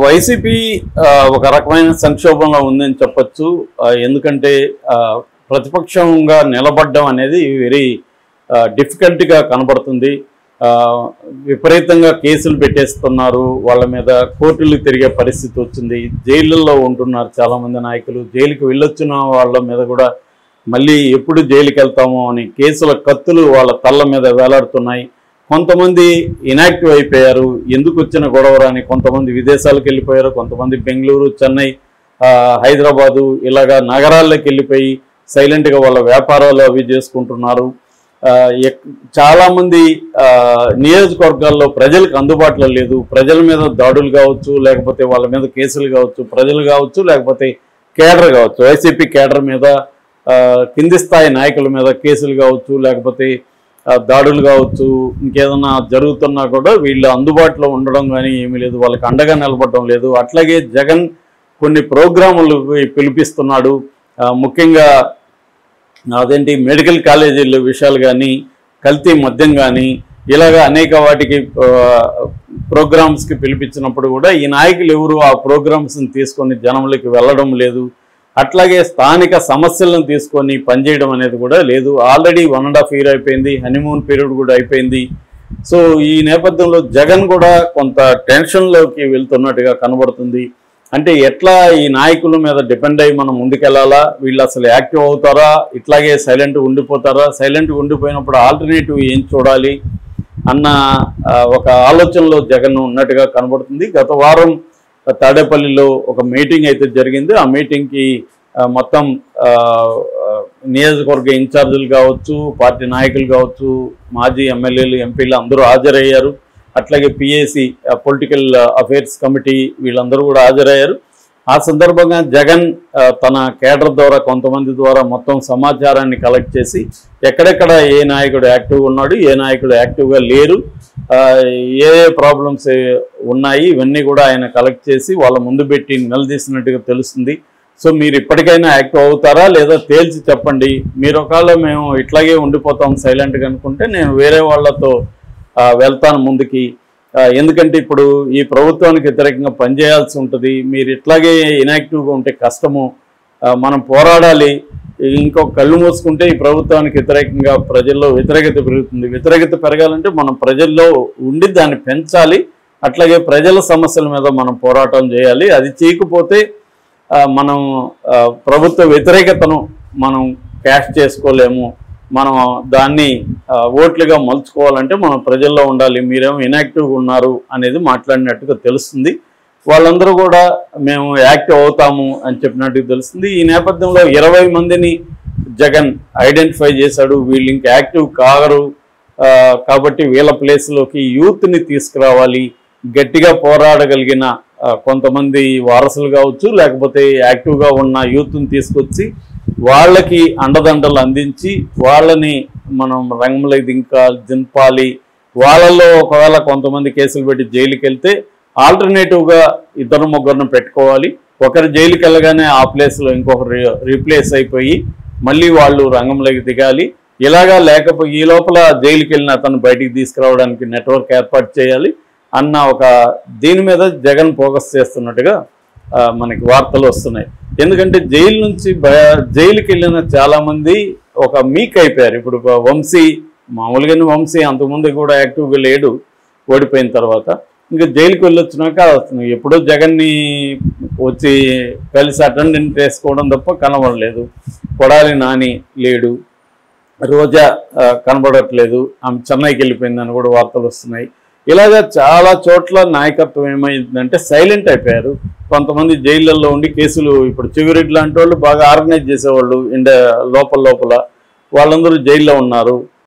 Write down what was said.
YCP ఒక రకమైన సంక్షోభంలో ఉందని చెప్పొచ్చు. ఎందుకంటే ప్రతిపక్షంగా నిలబడడం అనేది వెరీ డిఫికల్ట్గా కనబడుతుంది. విపరీతంగా కేసులు పెట్టేస్తున్నారు, వాళ్ళ మీద కోర్టులు తిరిగే పరిస్థితి వచ్చింది. జైళ్ళల్లో ఉంటున్నారు చాలామంది నాయకులు. జైలుకి వెళ్ళొచ్చిన వాళ్ళ మీద కూడా మళ్ళీ ఎప్పుడు జైలుకి వెళ్తామో అని కేసుల కత్తులు వాళ్ళ తల్ల మీద వేలాడుతున్నాయి. కొంతమంది ఇనాక్టివ్ అయిపోయారు, ఎందుకు వచ్చిన గొడవరా అని. కొంతమంది విదేశాలకు వెళ్ళిపోయారు, కొంతమంది బెంగళూరు, చెన్నై, హైదరాబాదు ఇలాగా నగరాల్లోకి వెళ్ళిపోయి సైలెంట్గా వాళ్ళ వ్యాపారాలు అవి చేసుకుంటున్నారు. చాలామంది నియోజకవర్గాల్లో ప్రజలకు అందుబాటులో లేదు. ప్రజల మీద దాడులు కావచ్చు, లేకపోతే వాళ్ళ మీద కేసులు కావచ్చు, ప్రజలు కావచ్చు, లేకపోతే కేడర్ కావచ్చు, వైసీపీ కేడర్ మీద, కింది స్థాయి నాయకుల మీద కేసులు కావచ్చు, లేకపోతే దాడులు కావచ్చు, ఇంకేదన్నా జరుగుతున్నా కూడా వీళ్ళు అందుబాటులో ఉండడం కానీ ఏమీ లేదు, వాళ్ళకి అండగా నిలబడడం లేదు. అట్లాగే జగన్ కొన్ని ప్రోగ్రాములు పిలిపిస్తున్నాడు. ముఖ్యంగా అదేంటి మెడికల్ కాలేజీల విషయాలు కానీ, కల్తీ మద్యం కానీ, ఇలాగ అనేక వాటికి ప్రోగ్రామ్స్కి పిలిపించినప్పుడు కూడా ఈ నాయకులు ఎవరు ఆ ప్రోగ్రామ్స్ని తీసుకొని జనంలోకి వెళ్ళడం లేదు. అట్లాగే స్థానిక సమస్యలను తీసుకొని పనిచేయడం అనేది కూడా లేదు. ఆల్రెడీ 1.5 year అయిపోయింది, హనీమూన్ పీరియడ్ కూడా అయిపోయింది. సో ఈ నేపథ్యంలో జగన్ కూడా కొంత టెన్షన్లోకి వెళ్తున్నట్టుగా కనబడుతుంది. అంటే ఎట్లా ఈ నాయకుల మీద డిపెండ్ అయ్యి మనం ముందుకెళ్లాలా, వీళ్ళు అసలు యాక్టివ్ అవుతారా, ఇట్లాగే సైలెంట్గా ఉండిపోతారా, సైలెంట్గా ఉండిపోయినప్పుడు ఆల్టర్నేటివ్ ఏం చూడాలి అన్న ఒక ఆలోచనలో జగన్ ఉన్నట్టుగా కనబడుతుంది. గత వారం తాడేపల్లిలో ఒక మీటింగ్ అయితే జరిగింది. ఆ మీటింగ్కి మొత్తం నియోజకవర్గ ఇన్ఛార్జీలు కావచ్చు, పార్టీ నాయకులు కావచ్చు, మాజీ ఎమ్మెల్యేలు, ఎంపీలు అందరూ హాజరయ్యారు. అట్లాగే పిఏసి పొలిటికల్ అఫైర్స్ కమిటీ వీళ్ళందరూ కూడా హాజరయ్యారు. ఆ సందర్భంగా జగన్ తన కేడర్ ద్వారా కొంతమంది ద్వారా మొత్తం సమాచారాన్ని కలెక్ట్ చేసి ఎక్కడెక్కడ ఏ నాయకుడు యాక్టివ్గా ఉన్నాడు, ఏ నాయకుడు యాక్టివ్గా లేరు, ఏ ప్రాబ్లమ్స్ ఉన్నాయి, ఇవన్నీ కూడా ఆయన కలెక్ట్ చేసి వాళ్ళ ముందు పెట్టి నిలదీసినట్టుగా తెలుస్తుంది. సో మీరు ఇప్పటికైనా యాక్టివ్ అవుతారా లేదా తేల్చి చెప్పండి. మీరు ఒకవేళ మేము ఇట్లాగే ఉండిపోతాం సైలెంట్గా అనుకుంటే నేను వేరే వాళ్ళతో వెళ్తాను ముందుకి. ఎందుకంటే ఇప్పుడు ఈ ప్రభుత్వానికి వ్యతిరేకంగా పనిచేయాల్సి ఉంటుంది. మీరు ఇట్లాగే ఇనాక్టివ్గా ఉంటే కష్టము, మనం పోరాడాలి. ఇంకొక కళ్ళు మూసుకుంటే ఈ ప్రభుత్వానికి వ్యతిరేకంగా ప్రజల్లో వ్యతిరేకత పెరుగుతుంది. వ్యతిరేకత పెరగాలంటే మనం ప్రజల్లో ఉండి దాన్ని పెంచాలి. అట్లాగే ప్రజల సమస్యల మీద మనం పోరాటం చేయాలి. అది చేయకపోతే మనం ప్రభుత్వ వ్యతిరేకతను మనం క్యాష్ చేసుకోలేము. మనం దాన్ని ఓట్లుగా మలుచుకోవాలంటే మనం ప్రజల్లో ఉండాలి. మీరేమో ఇనాక్టివ్గా ఉన్నారు అనేది మాట్లాడినట్టుగా తెలుస్తుంది. వాళ్ళందరూ కూడా మేము యాక్టివ్ అవుతాము అని చెప్పినట్టుగా తెలుస్తుంది. ఈ నేపథ్యంలో 20 మందిని జగన్ ఐడెంటిఫై చేశాడు. వీళ్ళు ఇంకా యాక్టివ్ కాగరు కాబట్టి వీళ్ళ ప్లేస్లోకి యూత్ని తీసుకురావాలి. గట్టిగా పోరాడగలిగిన కొంతమంది వారసులు కావచ్చు, లేకపోతే యాక్టివ్గా ఉన్న యూత్ని తీసుకొచ్చి వాళ్ళకి అండదండలు అందించి వాళ్ళని మనం రంగంలోకి దింపాలి. వాళ్ళల్లో ఒకవేళ కొంతమంది కేసులు పెట్టి జైలుకి వెళ్తే ఆల్టర్నేటివ్గా 2-3 పెట్టుకోవాలి. ఒకరు జైలుకి వెళ్ళగానే ఆ ప్లేస్లో ఇంకొకరు రీప్లేస్ అయిపోయి మళ్ళీ వాళ్ళు రంగంలోకి దిగాలి. ఇలాగా లేకపోతే ఈ లోపల జైలుకి వెళ్ళిన అతను బయటికి తీసుకురావడానికి నెట్వర్క్ ఏర్పాటు చేయాలి అన్న ఒక దీని మీద జగన్ ఫోకస్ చేస్తున్నట్టుగా మనకి వార్తలు వస్తున్నాయి. ఎందుకంటే జైలు నుంచి జైలుకి వెళ్ళిన చాలామంది ఒక మీక్ అయిపోయారు. ఇప్పుడు వంశీ మామూలుగానే వంశీ అంతకుముందు కూడా యాక్టివ్గా లేడు ఓడిపోయిన తర్వాత. ఇంకా జైలుకి వెళ్ళొచ్చినాక ఎప్పుడో జగన్ని వచ్చి కలిసి అటెండెంట్ వేసుకోవడం తప్ప కనబడలేదు. కొడాలి నాని లేడు, రోజా కనబడట్లేదు, ఆమె చెన్నైకి వెళ్ళిపోయిందని కూడా వార్తలు వస్తున్నాయి. ఇలాగా చాలా చోట్ల నాయకత్వం ఏమైందంటే సైలెంట్ అయిపోయారు. కొంతమంది జైళ్ళల్లో ఉండి కేసులు, ఇప్పుడు చివరెడ్డి లాంటి వాళ్ళు బాగా ఆర్గనైజ్ చేసేవాళ్ళు లోపల వాళ్ళందరూ జైల్లో ఉన్నారు.